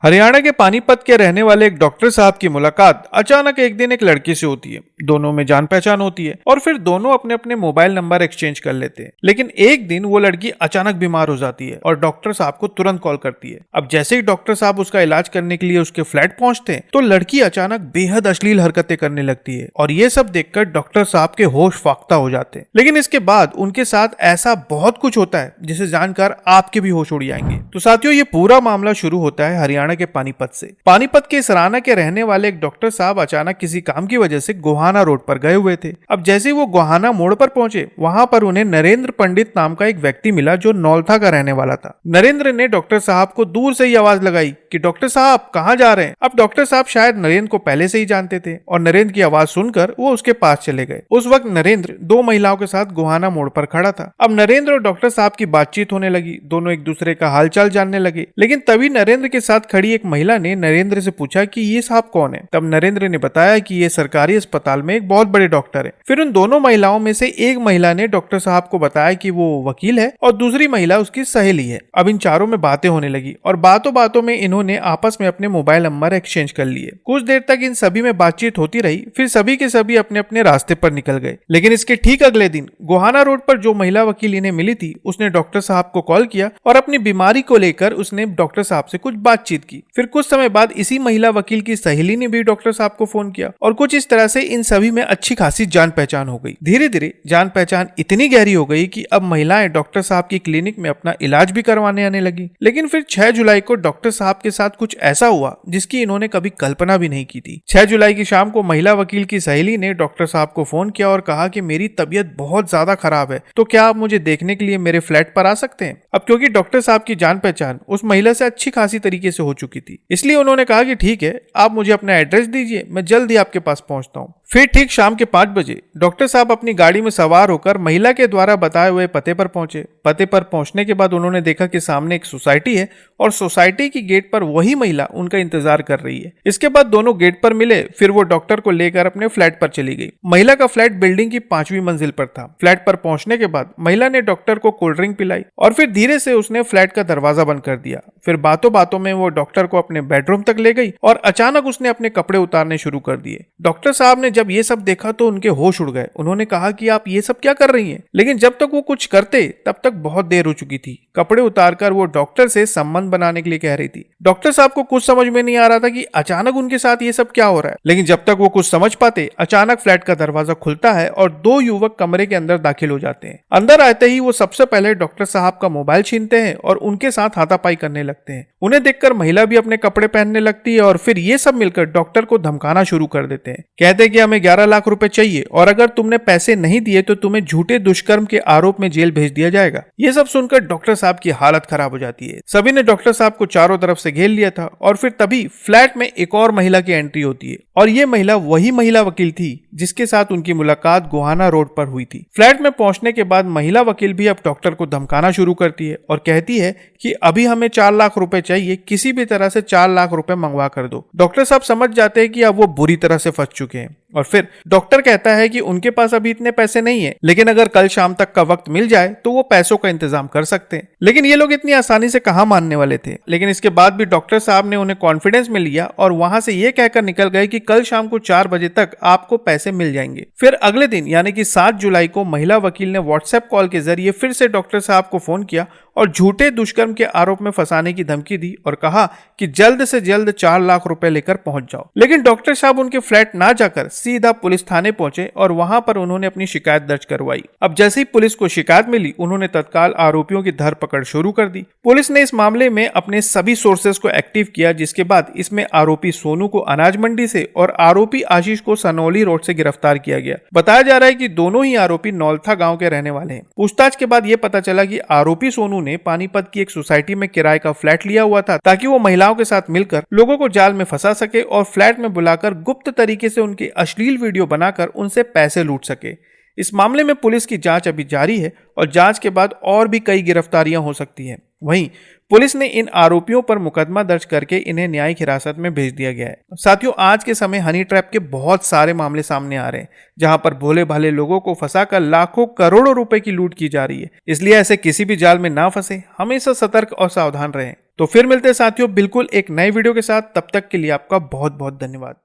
हरियाणा के पानीपत के रहने वाले एक डॉक्टर साहब की मुलाकात अचानक एक दिन एक लड़की से होती है। दोनों में जान पहचान होती है और फिर दोनों अपने अपने मोबाइल नंबर एक्सचेंज कर लेते हैं। लेकिन एक दिन वो लड़की अचानक बीमार हो जाती है और डॉक्टर साहब को तुरंत कॉल करती है। अब जैसे ही डॉक्टर साहब उसका इलाज करने के लिए उसके फ्लैट पहुंचते हैं तो लड़की अचानक बेहद अश्लील हरकतें करने लगती है और ये सब देखकर डॉक्टर साहब के होश फाख्ता हो जाते हैं। लेकिन इसके बाद उनके साथ ऐसा बहुत कुछ होता है जिसे जानकर आपके भी होश उड़ जाएंगे। तो साथियों, ये पूरा मामला शुरू होता है हरियाणा के पानीपत से। पानीपत के सराना के रहने वाले एक डॉक्टर साहब अचानक किसी काम की वजह से गोहाना रोड पर गए हुए थे। अब जैसे वो गोहाना मोड़ पर पहुंचे, वहां पर उन्हें नरेंद्र पंडित नाम का एक व्यक्ति मिला जो नौलथा का रहने वाला था। नरेंद्र ने डॉक्टर साहब को दूर से ही आवाज लगाई कि डॉक्टर साहब कहां जा रहे हैं। अब डॉक्टर साहब शायद नरेंद्र को पहले से ही जानते थे और नरेंद्र की आवाज सुनकर वो उसके पास चले गए। उस वक्त नरेंद्र दो महिलाओं के साथ गोहाना मोड़ पर खड़ा था। अब नरेंद्र और डॉक्टर साहब की बातचीत होने लगी। दोनों एक दूसरे का हालचाल जानने लगे। लेकिन तभी नरेंद्र के साथ खड़ी एक महिला ने नरेंद्र से पूछा कि ये साहब कौन है। तब नरेंद्र ने बताया कि ये सरकारी अस्पताल में एक बहुत बड़े डॉक्टर है। फिर उन दोनों महिलाओं में से एक महिला ने डॉक्टर साहब को बताया कि वो वकील है और दूसरी महिला उसकी सहेली है। अब इन चारों में बातें होने लगी और बातों बातों में इन्होंने आपस में अपने मोबाइल नंबर एक्सचेंज कर लिए। कुछ देर तक इन सभी में बातचीत होती रही। फिर सभी के सभी अपने अपने रास्ते पर निकल गए। लेकिन इसके ठीक अगले दिन गोहाना रोड पर जो महिला वकील इन्हें मिली थी उसने डॉक्टर साहब को कॉल किया और अपनी बीमारी को लेकर उसने डॉक्टर साहब से कुछ बातचीत की। फिर कुछ समय बाद इसी महिला वकील की सहेली ने भी डॉक्टर साहब को फोन किया और कुछ इस तरह से इन सभी में अच्छी खासी जान पहचान हो गई। धीरे धीरे जान पहचान इतनी गहरी हो गई कि अब महिलाएं डॉक्टर साहब की क्लिनिक में अपना इलाज भी करवाने आने लगी। लेकिन फिर 6 जुलाई को डॉक्टर साहब के साथ कुछ ऐसा हुआ जिसकी इन्होंने कभी कल्पना भी नहीं की थी। 6 जुलाई की शाम को महिला वकील की सहेली ने डॉक्टर साहब को फोन किया और कहा कि मेरी तबीयत बहुत ज्यादा खराब है, तो क्या आप मुझे देखने के लिए मेरे फ्लैट पर आ सकते हैं। अब क्योंकि डॉक्टर साहब की जान पहचान उस महिला से अच्छी खासी तरीके से हो चुकी थी, इसलिए उन्होंने कहा कि ठीक है, आप मुझे अपना एड्रेस दीजिए, मैं जल्द ही आपके पास पहुंचता हूं। फिर ठीक शाम के 5 बजे डॉक्टर साहब अपनी गाड़ी में सवार होकर महिला के द्वारा बताए हुए पते पर पहुंचे। पते पर पहुंचने के बाद उन्होंने देखा कि सामने एक सोसाइटी है और सोसाइटी की गेट पर वही महिला उनका इंतजार कर रही है। इसके बाद दोनों गेट पर मिले। फिर वो डॉक्टर को लेकर अपने फ्लैट पर चली गई। महिला का फ्लैट बिल्डिंग की 5वीं मंजिल पर था। फ्लैट पर पहुंचने के बाद महिला ने डॉक्टर को कोल्ड ड्रिंक पिलाई और फिर धीरे से उसने फ्लैट का दरवाजा बंद कर दिया। फिर बातों बातों में वो डॉक्टर को अपने बेडरूम तक ले गई और अचानक उसने अपने कपड़े उतारने शुरू कर दिए। डॉक्टर साहब ने जब ये सब देखा तो उनके होश उड़ गए। उन्होंने कहा कि आप ये सब क्या कर रही हैं? लेकिन जब तक वो कुछ करते तब तक बहुत देर हो चुकी थी। कपड़े उतारकर वो डॉक्टर से संबंध बनाने के लिए कह रही थी। डॉक्टर साहब को कुछ समझ में नहीं आ रहा था कि अचानक उनके साथ ये सब क्या हो रहा है। लेकिन जब तक वो कुछ समझ पाते, अचानक फ्लैट का दरवाजा खुलता है और 2 युवक कमरे के अंदर दाखिल हो जाते हैं। अंदर आते ही वो सबसे पहले डॉक्टर साहब का मोबाइल छीनते हैं और उनके साथ हाथापाई करने लगते हैं। उन्हें देखकर महिला भी अपने कपड़े पहनने लगती है और फिर ये सब मिलकर डॉक्टर को धमकाना शुरू कर देते हैं। कहते हैं कि हमें 11 लाख रुपए चाहिए और अगर तुमने पैसे नहीं दिए तो तुम्हें झूठे दुष्कर्म के आरोप में जेल भेज दिया जाएगा। ये सब सुनकर डॉक्टर साहब की हालत खराब हो जाती है। सभी ने डॉक्टर साहब को चारों तरफ से घेर लिया था और फिर तभी फ्लैट में एक और महिला की एंट्री होती है और ये महिला वही महिला वकील थी जिसके साथ उनकी मुलाकात गोहाना रोड पर हुई थी। फ्लैट में पहुंचने के बाद महिला वकील भी अब डॉक्टर को धमकाना शुरू करती है और कहती है कि अभी हमें 4 लाख रुपए चाहिए, किसी भी तरह से 4 लाख रुपए मंगवा कर दो। डॉक्टर साहब समझ जाते हैं कि अब वो बुरी तरह से फंस चुके हैं और फिर डॉक्टर कहता है कि उनके पास अभी इतने पैसे नहीं है, लेकिन अगर कल शाम तक का वक्त मिल जाए तो वो पैसों का इंतजाम कर सकते हैं। लेकिन ये लोग इतनी आसानी से कहां मानने वाले थे। लेकिन इसके बाद भी डॉक्टर साहब ने उन्हें कॉन्फिडेंस में लिया और वहां से ये कहकर निकल गए कि कल शाम को 4 बजे तक आपको पैसे मिल जाएंगे। फिर अगले दिन यानी कि 7 जुलाई को महिला वकील ने व्हाट्सएप कॉल के जरिए फिर से डॉक्टर साहब को फोन किया और झूठे दुष्कर्म के आरोप में फंसाने की धमकी दी और कहा कि जल्द से जल्द 4 लाख रुपए लेकर पहुंच जाओ। लेकिन डॉक्टर साहब उनके फ्लैट ना जाकर सीधा पुलिस थाने पहुंचे और वहां पर उन्होंने अपनी शिकायत दर्ज करवाई। अब जैसे ही पुलिस को शिकायत मिली, उन्होंने तत्काल आरोपियों की धरपकड़ शुरू कर दी। पुलिस ने इस मामले में अपने सभी सोर्सेस को एक्टिव किया, जिसके बाद इसमें आरोपी सोनू को अनाज मंडी से और आरोपी आशीष को सनौली रोड से गिरफ्तार किया गया। बताया जा रहा है कि दोनों ही आरोपी नौलथा गांव के रहने वाले हैं। पूछताछ के बाद यह पता चला कि आरोपी सोनू ने पानीपत की एक सोसाइटी में किराए का फ्लैट लिया हुआ था ताकि वो महिलाओं के साथ मिलकर लोगों को जाल में फंसा सके और फ्लैट में बुलाकर गुप्त तरीके से उनकी अश्लील वीडियो बनाकर उनसे पैसे लूट सके। इस मामले में पुलिस की जांच अभी जारी है और जांच के बाद और भी कई गिरफ्तारियां हो सकती हैं। वहीं पुलिस ने इन आरोपियों पर मुकदमा दर्ज करके इन्हें न्यायिक हिरासत में भेज दिया गया है। साथियों, आज के समय हनी ट्रैप के बहुत सारे मामले सामने आ रहे हैं जहां पर भोले भाले लोगों को फंसाकर लाखों करोड़ों रुपए की लूट की जा रही है। इसलिए ऐसे किसी भी जाल में ना फंसे, हमेशा सतर्क और सावधान रहें। तो फिर मिलते हैं साथियों बिल्कुल एक नए वीडियो के साथ, तब तक के लिए आपका बहुत बहुत धन्यवाद।